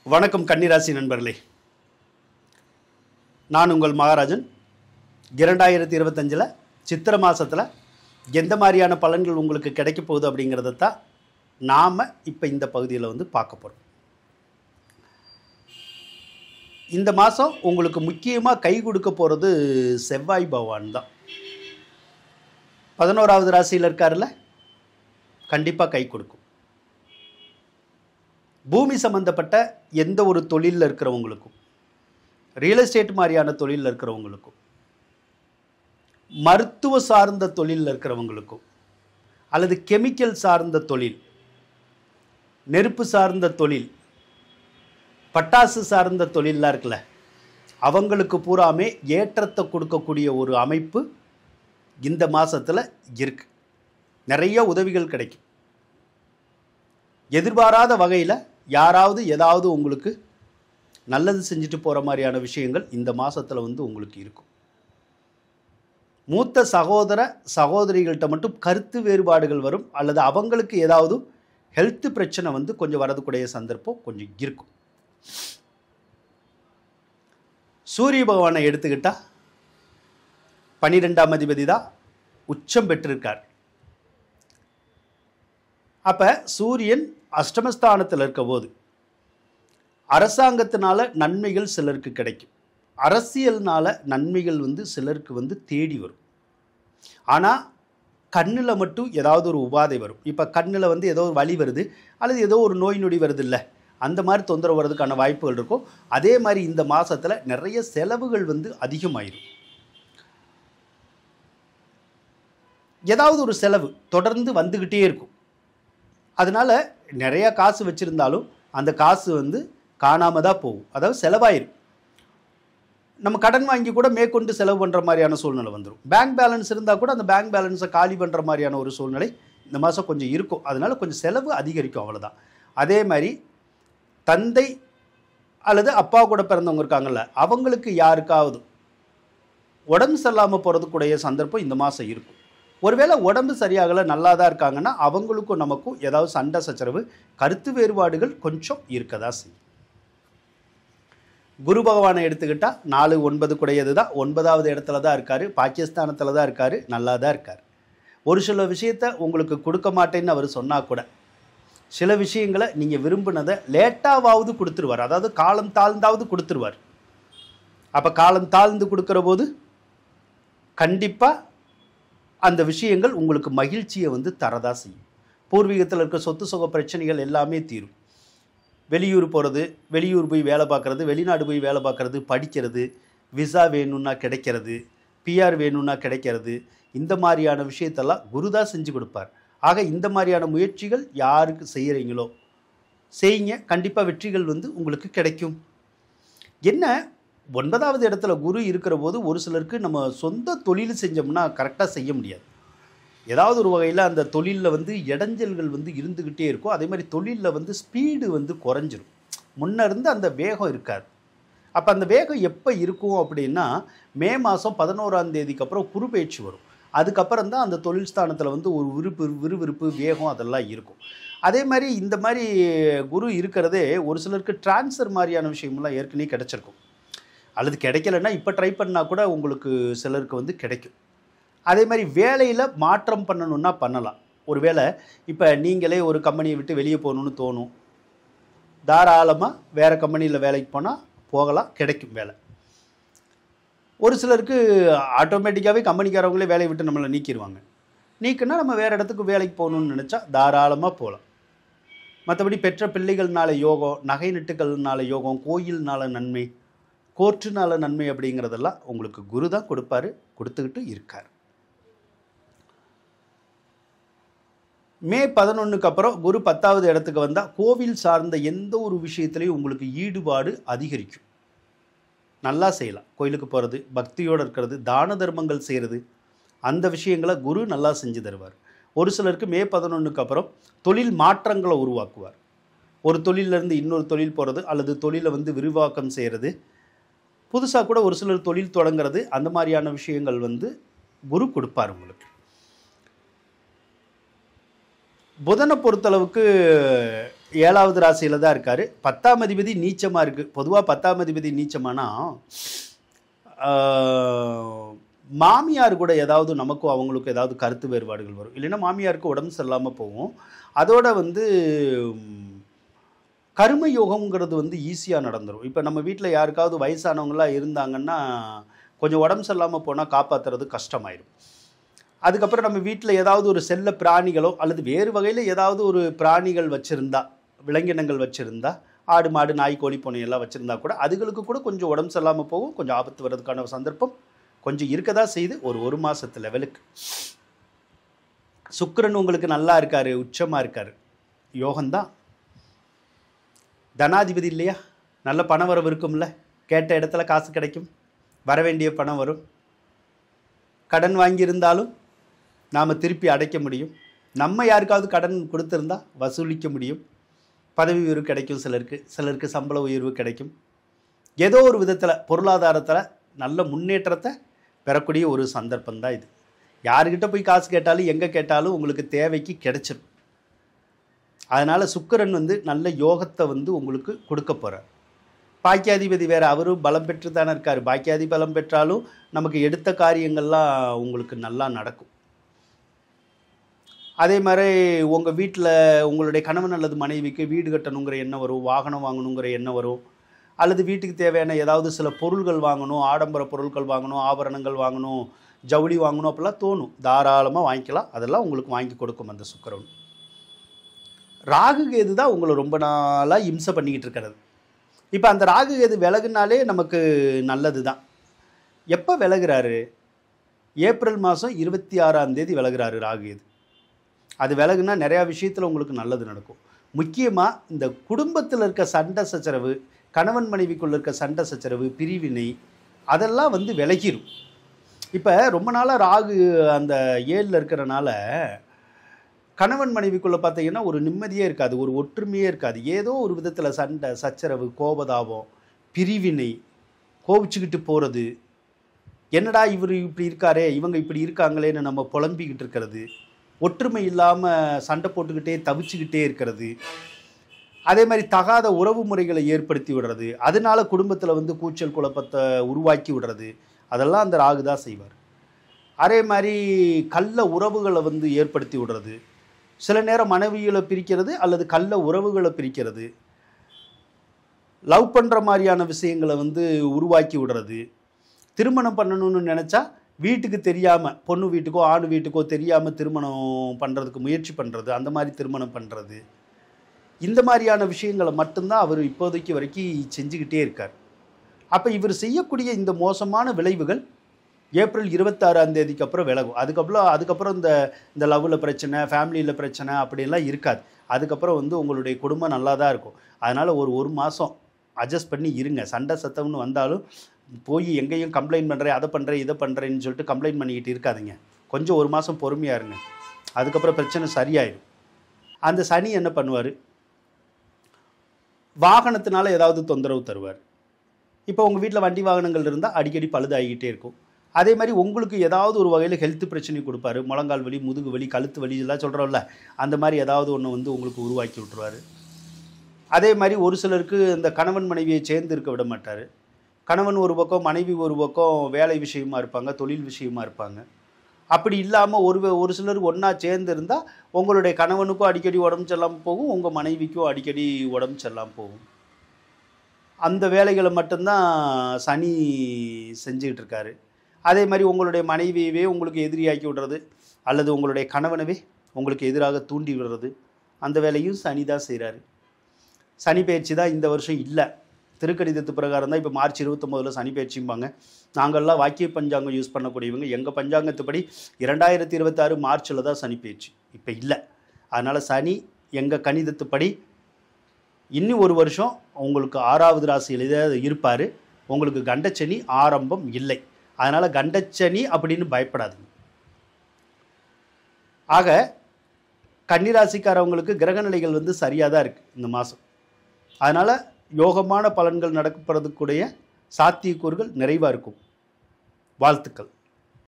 வணக்கம் கன்னிராசி நண்பர்களே, நான் உங்கள் மகாராஜன். 2025 சித்திரை மாதத்தில் எந்த மாதிரியான பலன்கள் உங்களுக்கு கிடைக்க போகுது அப்படிங்கிறத தான் நாம் இப்போ இந்த பகுதியில் பார்க்க போகிறோம். இந்த மாதம் உங்களுக்கு முக்கியமாக கை கொடுக்க போகிறது செவ்வாய் பகவான் தான். 11வது ராசியில் இருக்காருல்ல, கண்டிப்பாக கை கொடுக்கும். பூமி சம்பந்தப்பட்ட எந்த ஒரு தொழிலில் இருக்கிறவங்களுக்கும், ரியல் எஸ்டேட் மாதிரியான தொழிலில் இருக்கிறவங்களுக்கும், மருத்துவ சார்ந்த தொழிலில் இருக்கிறவங்களுக்கும், அல்லது கெமிக்கல் சார்ந்த தொழில், நெருப்பு சார்ந்த தொழில், பட்டாசு சார்ந்த தொழிலெலாம் இருக்குல்ல, அவங்களுக்கு பூராமே ஏற்றத்தை கொடுக்கக்கூடிய ஒரு அமைப்பு இந்த மாதத்தில் இருக்குது. நிறைய உதவிகள் கிடைக்கும். எதிர்பாராத வகையில் யாராவது ஏதாவது உங்களுக்கு நல்லது செஞ்சுட்டு போகிற மாதிரியான விஷயங்கள் இந்த மாதத்தில் உங்களுக்கு இருக்கும். மூத்த சகோதர சகோதரிகள்கிட்ட மட்டும் கருத்து வேறுபாடுகள் வரும், அல்லது அவங்களுக்கு ஏதாவது ஹெல்த் பிரச்சனை கொஞ்சம் வரதுக்கூடிய சந்தர்ப்பம் கொஞ்சம் இருக்கும். சூரிய பகவானை எடுத்துக்கிட்டால் 12ஆம் அதிபதி தான் உச்சம் பெற்றிருக்கார். அப்போ சூரியன் அஷ்டமஸ்தானத்தில் இருக்க போது அரசாங்கத்தினால நன்மைகள் சிலருக்கு கிடைக்கும், அரசியல்னால நன்மைகள் சிலருக்கு தேடி வரும். ஆனால் கண்ணில் மட்டும் ஏதாவது ஒரு உபாதை வரும். இப்போ கண்ணில் ஏதோ ஒரு வலி வருது, அல்லது ஏதோ ஒரு நோய் நொடி வருது இல்லை, அந்த மாதிரி தொந்தரவு வர்றதுக்கான வாய்ப்புகள் இருக்கும். அதே மாதிரி இந்த மாதத்தில் நிறைய செலவுகள் அதிகமாயிரும். ஏதாவது ஒரு செலவு தொடர்ந்து வந்துக்கிட்டே இருக்கும். அதனால் நிறைய காசு வச்சுருந்தாலும் அந்த காசு காணாமல் தான் போகும், அதாவது செலவாயிரும். நம்ம கடன் வாங்கி கூட மேற்கொண்டு செலவு பண்ணுற மாதிரியான சூழ்நிலை வந்துடும். பேங்க் பேலன்ஸ் இருந்தால் கூட அந்த பேங்க் பேலன்ஸை காலி பண்ணுற மாதிரியான ஒரு சூழ்நிலை இந்த மாதம் கொஞ்சம் இருக்கும். அதனால் கொஞ்சம் செலவு அதிகரிக்கும், அவ்வளோதான். அதே மாதிரி தந்தை அல்லது அப்பா கூட பிறந்தவங்க இருக்காங்கல்ல, அவங்களுக்கு யாருக்காவது உடம்பு சரியில்லாமல் போகிறதுக்குடைய சந்தர்ப்பம் இந்த மாதம் இருக்கும். ஒருவேளை உடம்பு சரியாகலை, நல்லா தான் இருக்காங்கன்னா அவங்களுக்கும் நமக்கும் ஏதாவது சண்டை சச்சரவு, கருத்து வேறுபாடுகள் கொஞ்சம் இருக்கதா செய்யும். குரு பகவானை எடுத்துக்கிட்டால் 4, 9 கூடையது தான். 9வது இடத்துல தான் இருக்கார், பாகிஸ்தானத்தில் தான் இருக்கார், நல்லா தான் இருக்கார். ஒரு சில விஷயத்தை உங்களுக்கு கொடுக்க மாட்டேன்னு அவர் சொன்னால் கூட சில விஷயங்களை நீங்கள் விரும்பினதை லேட்டாவது கொடுத்துருவார், அதாவது காலம் தாழ்ந்தாவது கொடுத்துருவார். அப்போ காலம் தாழ்ந்து கொடுக்குற போது கண்டிப்பாக அந்த விஷயங்கள் உங்களுக்கு மகிழ்ச்சியை தரதா செய்யும். பூர்வீகத்தில் இருக்க சொத்து சுக பிரச்சனைகள் எல்லாமே தீரும். வெளியூர் போகிறது, வெளியூர் போய் வேலை பார்க்குறது, வெளிநாடு போய் வேலை பார்க்குறது, படிக்கிறது, விசா வேணும்னா கிடைக்கிறது, பிஆர் வேணும்னா கிடைக்கிறது, இந்த மாதிரியான விஷயத்தெல்லாம் குருதான் செஞ்சு கொடுப்பார். ஆக இந்த மாதிரியான முயற்சிகள் யாருக்கு செய்கிறீங்களோ செய்யுங்க, கண்டிப்பாக வெற்றிகள் உங்களுக்கு கிடைக்கும். என்ன 9வது இடத்துல குரு இருக்கிற போது ஒரு சிலருக்கு நம்ம சொந்த தொழில் செஞ்சோம்னா கரெக்டாக செய்ய முடியாது. ஏதாவது ஒரு வகையில் அந்த தொழிலில் இடைஞ்சல்கள் இருந்துக்கிட்டே இருக்கும். அதே மாதிரி தொழிலில் ஸ்பீடு குறைஞ்சிரும், முன்ன இருந்து அந்த வேகம் இருக்காது. அப்போ அந்த வேகம் எப்போ இருக்கும் அப்படின்னா, மே மாதம் 11ஆம் தேதிக்கு அப்புறம் குரு பயிற்சி வரும். அதுக்கப்புறம் தான் அந்த தொழில் ஸ்தானத்தில் ஒரு விறுவிறுப்பு வேகம் அதெல்லாம் இருக்கும். அதே மாதிரி இந்த மாதிரி குரு இருக்கிறதே ஒரு சிலருக்கு டிரான்ஸ்ஃபர் மாதிரியான விஷயமெல்லாம் ஏற்கனவே கிடச்சிருக்கும், அல்லது கிடைக்கலன்னா இப்போ ட்ரை பண்ணால் கூட உங்களுக்கு சிலருக்கு கிடைக்கும். அதே மாதிரி வேலையில் மாற்றம் பண்ணணுன்னா பண்ணலாம். ஒரு வேளை இப்போ நீங்களே ஒரு கம்பெனியை விட்டு வெளியே போகணுன்னு தோணும், தாராளமாக வேறு கம்பெனியில் வேலைக்கு போனால் போகலாம், கிடைக்கும் வேலை. ஒரு சிலருக்கு ஆட்டோமேட்டிக்காகவே கம்பெனிக்காரவங்களே வேலையை விட்டு நம்மளை நீக்கிடுவாங்க. நீக்குன்னா நம்ம வேறு இடத்துக்கு வேலைக்கு போகணுன்னு நினச்சா தாராளமாக போகலாம். மற்றபடி பெற்ற பிள்ளைகள்னால யோகம், நகை நட்டுக்கள்னால யோகம், கோயில்னால நன்மை, கோர்ட்டுனால நன்மை அப்படிங்கிறதெல்லாம் உங்களுக்கு குரு தான் கொடுப்பாரு, கொடுத்துக்கிட்டு இருக்கார். மே 11க்கு அப்புறம் குரு 10வது இடத்துக்கு வந்தால் கோவில் சார்ந்த எந்த ஒரு விஷயத்துலையும் உங்களுக்கு ஈடுபாடு அதிகரிக்கும். நல்லா செய்யலாம். கோயிலுக்கு போகிறது, பக்தியோடு இருக்கிறது, தான தர்மங்கள் செய்கிறது, அந்த விஷயங்களை குரு நல்லா செஞ்சு தருவார். ஒரு சிலருக்கு மே 11க்கு அப்புறம் தொழில் மாற்றங்களை உருவாக்குவார். ஒரு தொழிலிருந்து இன்னொரு தொழில் போகிறது, அல்லது தொழிலை விரிவாக்கம் செய்கிறது, புதுசாக கூட ஒரு சிலர் தொழில் தொடங்கிறது, அந்த மாதிரியான விஷயங்கள் குரு கொடுப்பார் உங்களுக்கு. புதனை பொறுத்தளவுக்கு 7வது ராசியில் தான் இருக்கார். 10ஆம் அதிபதி நீச்சமாக இருக்குது. பொதுவாக 10ஆம் அதிபதி நீச்சமானா மாமியார் கூட ஏதாவது நமக்கும் அவங்களுக்கும் ஏதாவது கருத்து வேறுபாடுகள் வரும். இல்லைன்னா மாமியாருக்கு உடம்பு சரியில்லாமல் போகும். அதோட வந்து கர்ம யோகம்ங்கிறது வந்து ஈஸியாக நடந்துடும். இப்போ நம்ம வீட்டில் யாருக்காவது வயசானவங்களாம் இருந்தாங்கன்னா கொஞ்சம் உடம்பு சரியில்லாமல் போனால் காப்பாற்றுறது கஷ்டமாயிடும். அதுக்கப்புறம் நம்ம வீட்டில் ஏதாவது ஒரு செல்ல பிராணிகளோ அல்லது வேறு வகையில் ஏதாவது ஒரு பிராணிகள் வச்சுருந்தா, விலங்கினங்கள் வச்சுருந்தா, ஆடு மாடு நாய் கோழி பூனை எல்லாம் வச்சுருந்தா கூட அதுகளுக்கு கூட கொஞ்சம் உடம்பு சரியில்லாமல் போகும். கொஞ்சம் ஆபத்து வர்றதுக்கான சந்தர்ப்பம் கொஞ்சம் இருக்க தான் செய்யுது. ஒரு மாதத்து லெவலுக்கு சுக்கிரன் உங்களுக்கு நல்லா இருக்கார், உச்சமாக இருக்கார், யோகம்தான். தனாதிபதி இல்லையா, நல்ல பண வரவு இருக்கும்ல, கேட்ட இடத்துல காசு கிடைக்கும், வர வேண்டிய பணம் வரும். கடன் வாங்கியிருந்தாலும் நாம் திருப்பி அடைக்க முடியும். நம்ம யாருக்காவது கடன் கொடுத்துருந்தா வசூலிக்க முடியும். பதவி உயர்வு கிடைக்கும், சிலருக்கு சம்பள உயர்வு கிடைக்கும். ஏதோ ஒரு விதத்தில் பொருளாதாரத்தில் நல்ல முன்னேற்றத்தை பெறக்கூடிய ஒரு சந்தர்ப்பம் தான் இது. யாருக்கிட்ட போய் காசு கேட்டாலும் எங்கே கேட்டாலும் உங்களுக்கு தேவைக்கு கிடைச்சிடும். அதனால் சுக்கிரன் வந்து நல்ல யோகத்தை வந்து உங்களுக்கு கொடுக்க போகிறார். பாக்கியாதிபதி வேறு, அவரும் பலம் பெற்று தானே இருக்கார். பாக்கியாதி பலம் பெற்றாலும் நமக்கு எடுத்த காரியங்கள்லாம் உங்களுக்கு நல்லா நடக்கும். அதே மாதிரி உங்கள் வீட்டில் உங்களுடைய கணவன் அல்லது மனைவிக்கு வீடு கட்டணுங்கிற எண்ணம் வரும், வாகனம் வாங்கணுங்கிற எண்ணம் வரும், அல்லது வீட்டுக்கு தேவையான ஏதாவது சில பொருள்கள் வாங்கணும், ஆடம்பர பொருட்கள் வாங்கணும், ஆபரணங்கள் வாங்கணும், ஜவுளி வாங்கணும் அப்படிலாம் தோணும். தாராளமாக வாங்கிக்கலாம். அதெல்லாம் உங்களுக்கு வாங்கி கொடுக்கும் அந்த சுக்கிரன். ராகு கேது தான் உங்களை ரொம்ப நாளாக இம்சை பண்ணிக்கிட்டு இருக்கிறது. இப்போ அந்த ராகு கேது விலகுனாலே நமக்கு நல்லது தான். எப்போ விலகுறாரு? ஏப்ரல் மாதம் 26ஆம் தேதி விலகுறாரு ராகு கேது. அது விலகுனா நிறையா விஷயத்தில் உங்களுக்கு நல்லது நடக்கும். முக்கியமாக இந்த குடும்பத்தில் இருக்க சண்டை சச்சரவு, கணவன் மனைவிக்குள்ள இருக்க சண்டை சச்சரவு, பிரிவினை, அதெல்லாம் வந்து விலகிடும். இப்போ ரொம்ப நாளாக ராகு அந்த 7ல் இருக்கிறனால கணவன் மனைவிக்குள்ளே பார்த்தீங்கன்னா ஒரு நிம்மதியே இருக்காது, ஒரு ஒற்றுமையே இருக்காது. ஏதோ ஒரு விதத்தில் சண்டை சச்சரவு, கோபதாபம், பிரிவினை, கோபிச்சுக்கிட்டு போகிறது, என்னடா இவர் இப்படி இருக்காரே, இவங்க இப்படி இருக்காங்களேன்னு நம்ம புலம்பிக்கிட்டு இருக்கிறது, ஒற்றுமை இல்லாமல் சண்டை போட்டுக்கிட்டே தவிச்சுக்கிட்டே இருக்கிறது, அதே மாதிரி தகாத உறவு முறைகளை ஏற்படுத்தி விடுறது, அதனால குடும்பத்தில் வந்து கூச்சல் குழப்பத்தை உருவாக்கி விடுறது, அதெல்லாம் அந்த ராகு தான் செய்வார். அதே மாதிரி கள்ள உறவுகளை வந்து ஏற்படுத்தி விடுறது, சில நேரம் மனைவிகளை பிரிக்கிறது அல்லது கள்ள உறவுகளை பிரிக்கிறது, லவ் பண்ணுற மாதிரியான விஷயங்களை வந்து உருவாக்கி விடுறது, திருமணம் பண்ணணும்னு நினச்சா வீட்டுக்கு தெரியாமல், பொண்ணு வீட்டுக்கோ ஆண் வீட்டுக்கோ தெரியாமல் திருமணம் பண்ணுறதுக்கு முயற்சி பண்ணுறது, அந்த மாதிரி திருமணம் பண்ணுறது, இந்த மாதிரியான விஷயங்களை மட்டும்தான் அவர் இப்போதைக்கு வரைக்கும் செஞ்சுக்கிட்டே இருக்கார். அப்போ இவர் செய்யக்கூடிய இந்த மோசமான விளைவுகள் ஏப்ரல் 26ஆம் தேதிக்கு அப்புறம் விலகும். அதுக்கப்புறம் இந்த லவ்வில் பிரச்சனை, ஃபேமிலியில் பிரச்சனை அப்படிலாம் இருக்காது. அதுக்கப்புறம் வந்து உங்களுடைய குடும்பம் நல்லா தான் இருக்கும். அதனால் ஒரு மாதம் அட்ஜஸ்ட் பண்ணி இருங்க. சண்டை சத்தம்னு வந்தாலும் போய் எங்கேயும் கம்ப்ளைண்ட் பண்ணுறேன், அதை பண்ணுறேன், இதை பண்ணுறேன்னு சொல்லிட்டு கம்ப்ளைண்ட் பண்ணிக்கிட்டு இருக்காதுங்க. கொஞ்சம் ஒரு மாதம் பொறுமையாக இருங்க. அதுக்கப்புறம் பிரச்சனை சரியாயிடும். அந்த சனி என்ன பண்ணுவார்? வாகனத்தினால ஏதாவது தொந்தரவு தருவார். இப்போ உங்கள் வீட்டில் வண்டி வாகனங்கள் இருந்தால் அடிக்கடி பழுதாகிக்கிட்டே இருக்கும். அதே மாதிரி உங்களுக்கு ஏதாவது ஒரு வகையில் ஹெல்த் பிரச்சனை கொடுப்பாரு. முழங்கால் வலி, முதுகு வலி, கழுத்து வலி இதெல்லாம் சொல்கிறோம்ல, அந்த மாதிரி ஏதாவது ஒன்று வந்து உங்களுக்கு உருவாக்கி விட்டுருவார். அதே மாதிரி ஒரு சிலருக்கு இந்த கணவன் மனைவியை சேர்ந்து இருக்க விட மாட்டார். கணவன் ஒரு பக்கம், மனைவி ஒரு பக்கம் வேலை விஷயமா இருப்பாங்க, தொழில் விஷயமா இருப்பாங்க. அப்படி இல்லாமல் ஒரு சிலர் ஒன்றா சேர்ந்து இருந்தால் உங்களுடைய கணவனுக்கும் அடிக்கடி உடம்பு சரியில்லாமல் போகும், உங்கள் மனைவிக்கும் அடிக்கடி உடம்பு சரியில்லாமல் போகும். அந்த வேலைகளை மட்டும்தான் சனி செஞ்சுக்கிட்டு இருக்காரு. அதே மாதிரி உங்களுடைய மனைவியவே உங்களுக்கு எதிரியாக்கி விடுறது அல்லது உங்களுடைய கணவனவே உங்களுக்கு எதிராக தூண்டி விடுறது, அந்த வேலையும் சனி தான் செய்கிறாரு. சனி பயிற்சி தான் இந்த வருஷம் இல்லை. திருக்கணிதத்து பிரகாரம் தான் இப்போ மார்ச் 29 சனி பயிற்சிம்பாங்க. நாங்கள்லாம் வாக்கிய பஞ்சாங்கம் யூஸ் பண்ணக்கூடியவங்க. எங்கள் பஞ்சாங்கத்துப்படி 2026 மார்ச்சில் தான் சனி பயிற்சி, இப்போ இல்லை. அதனால் சனி எங்கள் கணிதத்துப்படி இன்னும் ஒரு வருஷம் உங்களுக்கு 6வது ராசியில் இருப்பார். உங்களுக்கு கண்டச்சனி ஆரம்பம் இல்லை. அதனால் கண்டச்சனி அப்படின்னு பயப்படாதுங்க. ஆக கன்னிராசிக்காரவங்களுக்கு கிரகநிலைகள் வந்து சரியாக தான் இருக்குது இந்த மாதம். அதனால் யோகமான பலன்கள் நடக்கப்படுறதுக்குடைய சாத்தியக்கூறுகள் நிறைவாக இருக்கும். வாழ்த்துக்கள்.